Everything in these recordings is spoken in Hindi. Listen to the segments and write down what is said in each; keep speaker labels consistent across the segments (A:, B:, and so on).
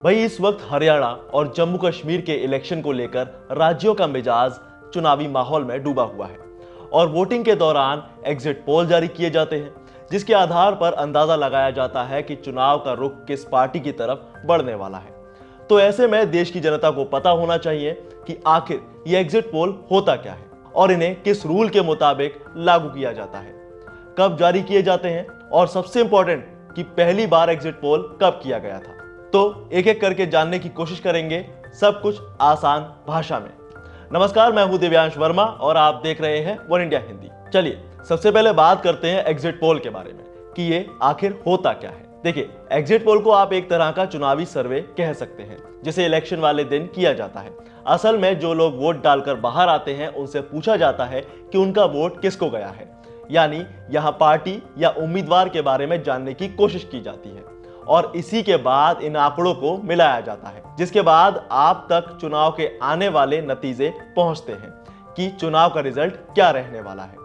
A: भाई इस वक्त हरियाणा और जम्मू कश्मीर के इलेक्शन को लेकर राज्यों का मिजाज चुनावी माहौल में डूबा हुआ है और वोटिंग के दौरान एग्जिट पोल जारी किए जाते हैं जिसके आधार पर अंदाजा लगाया जाता है कि चुनाव का रुख किस पार्टी की तरफ बढ़ने वाला है। तो ऐसे में देश की जनता को पता होना चाहिए कि आखिर ये एग्जिट पोल होता क्या है और इन्हें किस रूल के मुताबिक लागू किया जाता है, कब जारी किए जाते हैं और सबसे इंपॉर्टेंट कि पहली बार एग्जिट पोल कब किया गया था। तो एक एक करके जानने की कोशिश करेंगे, सब कुछ आसान भाषा में। नमस्कार, मैं हूं दिव्यांश वर्मा और आप देख रहे हैं वन इंडिया हिंदी। चलिए सबसे पहले बात करते हैं एग्जिट पोल के बारे में कि ये आखिर होता क्या है। देखिए, एग्जिट पोल को आप एक तरह का चुनावी सर्वे कह सकते हैं जिसे इलेक्शन वाले दिन किया जाता है। असल में जो लोग वोट डालकर बाहर आते हैं उनसे पूछा जाता है कि उनका वोट किसको गया है, यानी यहाँ पार्टी या उम्मीदवार के बारे में जानने की कोशिश की जाती है और इसी के बाद इन आंकड़ों को मिलाया जाता है, जिसके बाद आप तक चुनाव के आने वाले नतीजे पहुंचते हैं कि चुनाव का रिजल्ट क्या रहने वाला है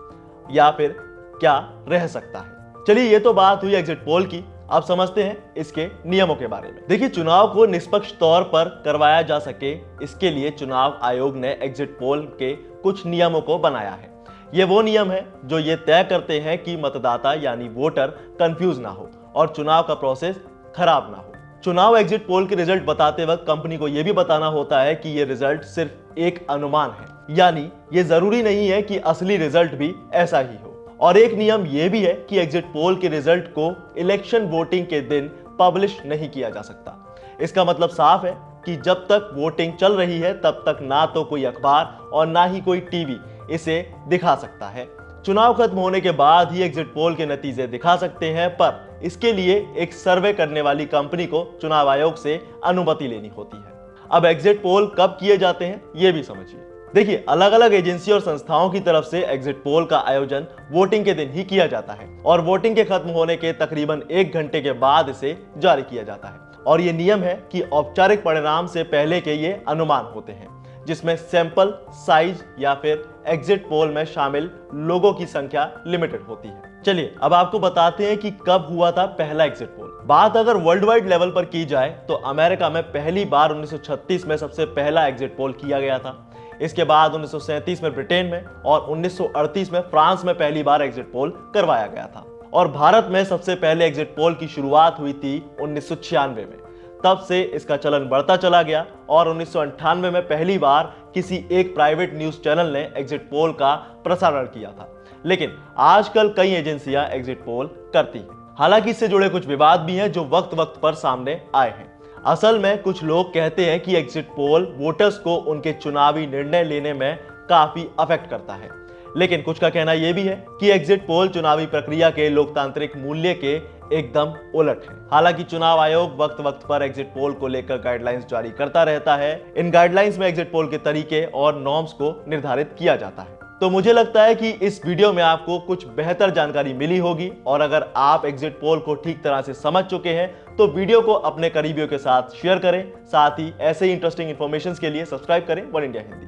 A: या फिर क्या रह सकता है। चलिए, ये तो बात हुई एग्जिट पोल की। अब समझते हैं इसके नियमों के बारे में। देखिए, चुनाव को निष्पक्ष तौर पर करवाया जा सके, इसके लिए चुनाव आयोग ने एग्जिट पोल के कुछ नियमों को बनाया है। ये वो नियम है जो ये तय करते हैं कि मतदाता यानी वोटर कंफ्यूज ना हो और चुनाव का प्रोसेस खराब ना हो। चुनाव एग्जिट पोल के रिजल्ट बताते वक्त कंपनी को यह भी बताना होता है कि ये रिजल्ट सिर्फ एक अनुमान है, यानी ये जरूरी नहीं है कि असली रिजल्ट भी ऐसा ही हो। और एक नियम यह भी है कि एग्जिट पोल के रिजल्ट को इलेक्शन वोटिंग के दिन पब्लिश नहीं किया जा सकता। इसका मतलब साफ है कि जब तक वोटिंग चल रही है तब तक ना तो कोई अखबार और ना ही कोई टीवी इसे दिखा सकता है। चुनाव खत्म होने के बाद ही एग्जिट पोल के नतीजे दिखा सकते हैं, पर इसके लिए एक सर्वे करने वाली कंपनी को चुनाव आयोग से अनुमति लेनी होती है। अब एग्जिट पोल कब किए जाते हैं ये भी समझिए। देखिए, अलग अलग एजेंसी और संस्थाओं की तरफ से एग्जिट पोल का आयोजन वोटिंग के दिन ही किया जाता है और वोटिंग के खत्म होने के तकरीबन 1 घंटे के बाद इसे जारी किया जाता है। और ये नियम है कि औपचारिक परिणाम से पहले के ये अनुमान होते हैं, जिसमें सैंपल साइज या फिर एग्जिट पोल में शामिल लोगों की संख्या लिमिटेड होती है। चलिए अब आपको बताते हैं कि कब हुआ था पहला एग्जिट पोल। बात अगर वर्ल्ड वाइड लेवल पर की जाए तो अमेरिका में पहली बार 1936 में सबसे पहला एग्जिट पोल किया गया था। इसके बाद 1937 में ब्रिटेन में और 1938 में फ्रांस में पहली बार एग्जिट पोल करवाया गया था। और भारत में सबसे पहले एग्जिट पोल की शुरुआत हुई थी 1996 में। तब से इसका चलन बढ़ता चला गया और 1998 में पहली बार किसी एक प्राइवेट न्यूज चैनल ने एग्जिट पोल का प्रसारण किया था। लेकिन आजकल कई एजेंसियां एग्जिट पोल करती हैं। हालांकि इससे जुड़े कुछ विवाद भी हैं जो वक्त वक्त पर सामने आए हैं। असल में कुछ लोग कहते हैं कि एग्जिट पोल वोटर्स को उनके चुनावी निर्णय लेने में काफी अफेक्ट करता है, लेकिन कुछ का कहना यह भी है कि एग्जिट पोल चुनावी प्रक्रिया के लोकतांत्रिक मूल्य के एकदम उलट है। हालांकि चुनाव आयोग वक्त वक्त पर एग्जिट पोल को लेकर गाइडलाइंस जारी करता रहता है। इन गाइडलाइंस में एग्जिट पोल के तरीके और नॉर्म्स को निर्धारित किया जाता है। तो मुझे लगता है कि इस वीडियो में आपको कुछ बेहतर जानकारी मिली होगी और अगर आप एग्जिट पोल को ठीक तरह से समझ चुके हैं तो वीडियो को अपने करीबियों के साथ शेयर करें। साथ ही ऐसे ही इंटरेस्टिंग इंफॉर्मेशन के लिए सब्सक्राइब करें वन इंडिया हिंदी।